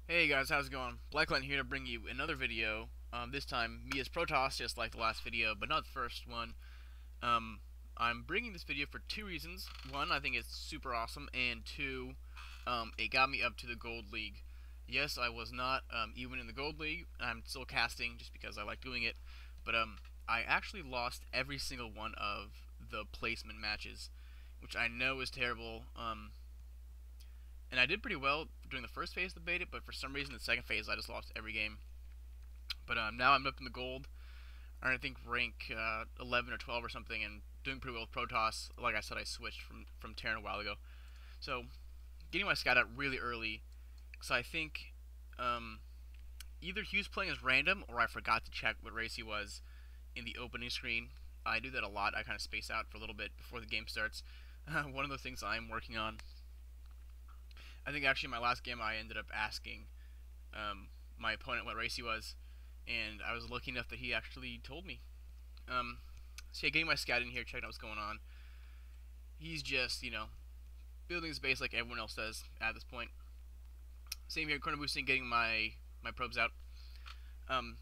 Hey guys, how's it going? Blackline here to bring you another video. This time, me as Protoss, just like the last video, but not the first one. Um, I'm bringing this video for two reasons. One, I think it's super awesome, and two, it got me up to the Gold League. Yes, I was not even in the Gold League. I'm still casting just because I like doing it, but I actually lost every single one of the placement matches, which I know is terrible. And I did pretty well during the first phase of the beta, but for some reason the second phase I just lost every game. But now I'm up in the gold, or I think rank 11 or 12 or something, and doing pretty well with Protoss. Like I said, I switched from Terran a while ago, so getting my scout out really early. So I think either he was playing as random, or I forgot to check what race he was in the opening screen. I do that a lot. I kind of space out for a little bit before the game starts. One of the things I'm working on. I think actually my last game I ended up asking my opponent what race he was, and I was lucky enough that he actually told me. So yeah, getting my scout in here, checking out what's going on. He's just, building his base like everyone else does at this point. Same here, corner boosting, getting my probes out. Um,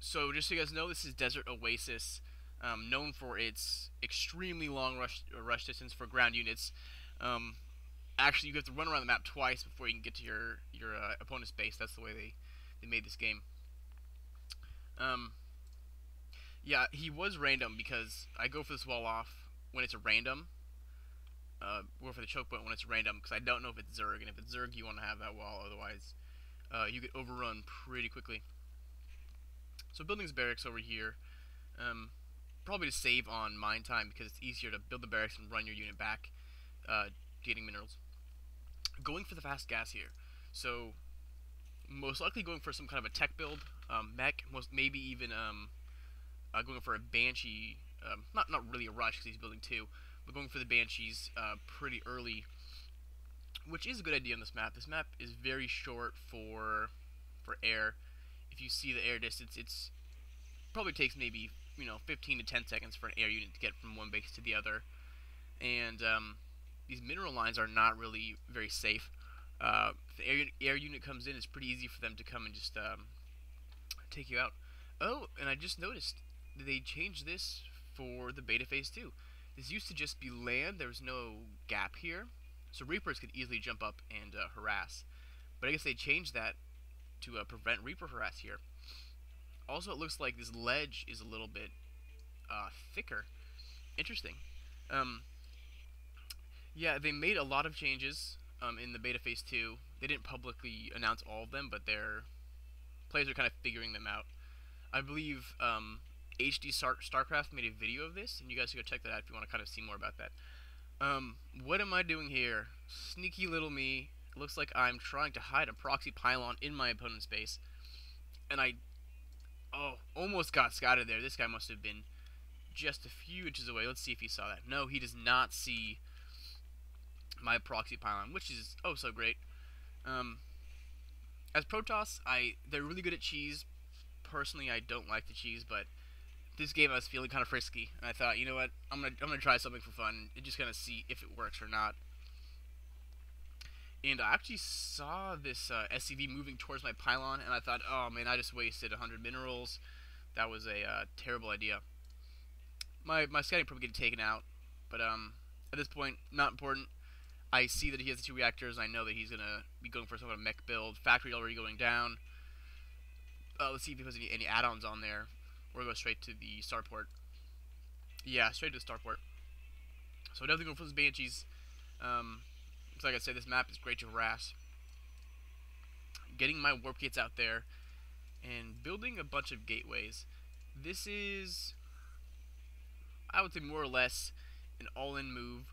so just so you guys know, this is Desert Oasis, known for its extremely long rush distance for ground units. Um, Actually, you have to run around the map twice before you can get to your opponent's base. That's the way they made this game. Um, yeah, he was random because I go for this wall off when it's a random. Go for the choke point when it's random because I don't know if it's Zerg, and if it's Zerg, you want to have that wall. Otherwise, you get overrun pretty quickly. So building his barracks over here, probably to save on mine time because it's easier to build the barracks and run your unit back, getting minerals. Going for the fast gas here. So most likely going for some kind of a tech build, mech, most maybe even going for a banshee. Not really a rush because he's building two, but going for the banshees pretty early, which is a good idea on this map. This map is very short for air. If you see the air distance, it's probably takes maybe 15 to 10 seconds for an air unit to get from one base to the other, and these mineral lines are not really very safe. If the air unit comes in, it's pretty easy for them to come and just take you out. Oh, and I just noticed they changed this for the beta phase 2. This used to just be land, there was no gap here, so Reapers could easily jump up and harass. But I guess they changed that to prevent Reaper harass here. Also, it looks like this ledge is a little bit thicker. Interesting. Um, Yeah, they made a lot of changes in the beta phase 2. They didn't publicly announce all of them, but their players are kind of figuring them out. I believe HD StarCraft made a video of this, and you guys can go check that out if you want to kind of see more about that. What am I doing here? Sneaky little me. It looks like I'm trying to hide a proxy pylon in my opponent's base, and I almost got scouted there. This guy must have been just a few inches away. Let's see if he saw that. No, he does not see my proxy pylon, which is oh so great. Um, as Protoss, they're really good at cheese. Personally, I don't like the cheese, but this game I was feeling kind of frisky, and I thought, you know what, I'm gonna try something for fun and just kind of see if it works or not. And I actually saw this SCV moving towards my pylon, and I thought, oh man, I just wasted 100 minerals. That was a terrible idea. My scouting probably getting taken out, but at this point, not important. I see that he has the two reactors, and I know that he's gonna be going for some kind of mech build. Factory already going down. Let's see if he has any add-ons on there. We're gonna go straight to the starport. Yeah, straight to the starport. So definitely going for those banshees. Like I said, this map is great to harass. Getting my warp gates out there and building a bunch of gateways. This is, I would say, more or less an all-in move,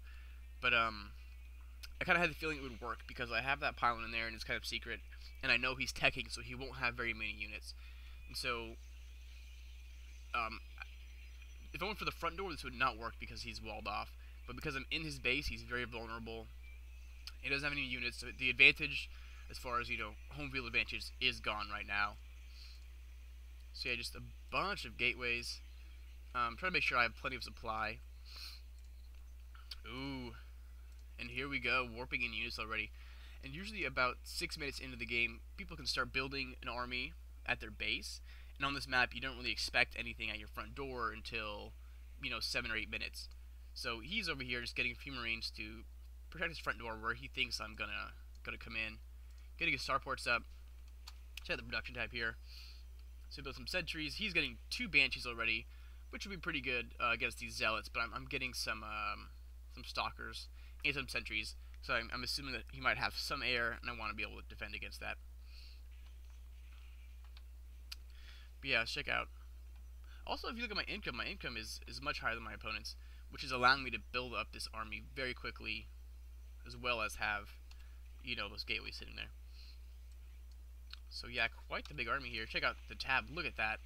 but I kind of had the feeling it would work because I have that pylon in there and it's kind of secret, and I know he's teching, so he won't have very many units. And so, um, if I went for the front door, this would not work because he's walled off. But because I'm in his base, he's very vulnerable. He doesn't have any units, so the advantage, as far as home field advantage, is gone right now. So yeah, just a bunch of gateways. Trying to make sure I have plenty of supply. Ooh. And here we go, warping in units already. And usually about 6 minutes into the game, people can start building an army at their base. And on this map, you don't really expect anything at your front door until, 7 or 8 minutes. So he's over here just getting a few Marines to protect his front door where he thinks I'm gonna come in. Getting his starports up. Check the production type here. So build some sentries. He's getting 2 banshees already, which would be pretty good against these zealots. But I'm getting some stalkers and some sentries. So I'm assuming that he might have some air, and I want to be able to defend against that. But yeah, check out. Also, if you look at my income is much higher than my opponent's, which is allowing me to build up this army very quickly, as well as have, those gateways sitting there. So yeah, quite the big army here. Check out the tab. Look at that.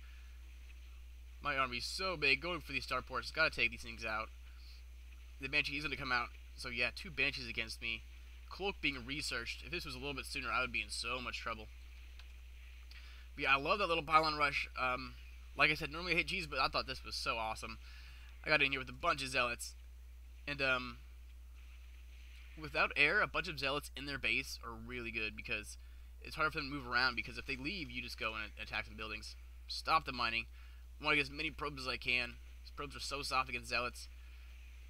My army's so big. Going for these starports. Gotta take these things out. The Banshee is going to come out. So yeah, 2 Banshees against me. Cloak being researched. If this was a little bit sooner, I would be in so much trouble. But yeah, I love that little Pylon rush. Like I said, normally I hate G's, but I thought this was so awesome. I got in here with a bunch of Zealots. And without air, a bunch of Zealots in their base are really good because it's hard for them to move around, because if they leave, you just go and attack some buildings. Stop the mining. I want to get as many probes as I can. These probes are so soft against Zealots.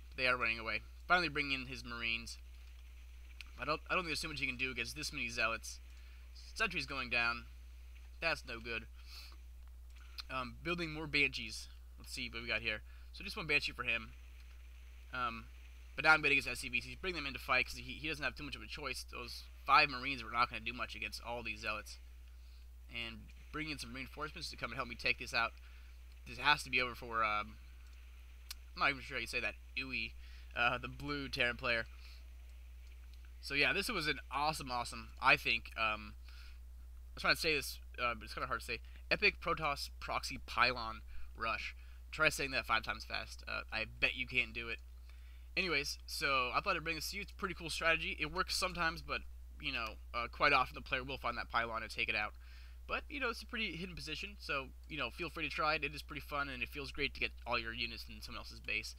But they are running away. Finally bringing in his Marines. I don't think there's too much he can do against this many Zealots. Sentry's going down. That's no good. Building more Banshees. Let's see what we got here. So just 1 Banshee for him. But now I'm betting his SCVs. He's bringing them into fight because he doesn't have too much of a choice. Those 5 Marines were not going to do much against all these Zealots. And bringing in some reinforcements to come and help me take this out. This has to be over for, I'm not even sure how you say that, Uwe, the blue Terran player. So yeah, this was an awesome, I think, I was trying to say this, but it's kind of hard to say, epic Protoss Proxy Pylon rush. Try saying that 5 times fast. I bet you can't do it. Anyways, so I thought I'd bring this to you. It's a pretty cool strategy. It works sometimes, but, quite often the player will find that Pylon and take it out. But, it's a pretty hidden position, so, feel free to try it. It is pretty fun, and it feels great to get all your units in someone else's base.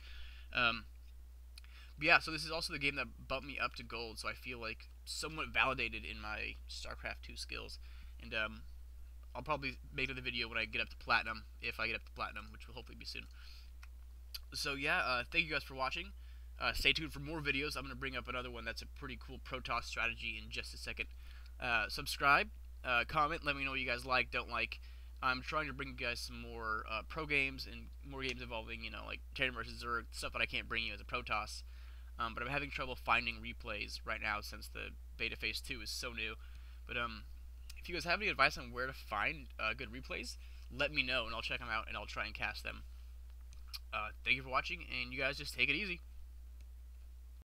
But yeah, so this is also the game that bumped me up to gold, so I feel like somewhat validated in my StarCraft 2 skills. And I'll probably make another video when I get up to platinum, if I get up to platinum, which will hopefully be soon. So yeah, thank you guys for watching. Stay tuned for more videos. I'm going to bring up another one that's a pretty cool Protoss strategy in just a second. Subscribe, comment, let me know what you guys like, don't like. I'm trying to bring you guys some more pro games and more games involving, like Terran vs. Zerg, stuff that I can't bring you as a Protoss. But I'm having trouble finding replays right now since the beta phase 2 is so new. But if you guys have any advice on where to find good replays, let me know and I'll check them out and I'll try and cast them. Thank you for watching, and you guys just take it easy.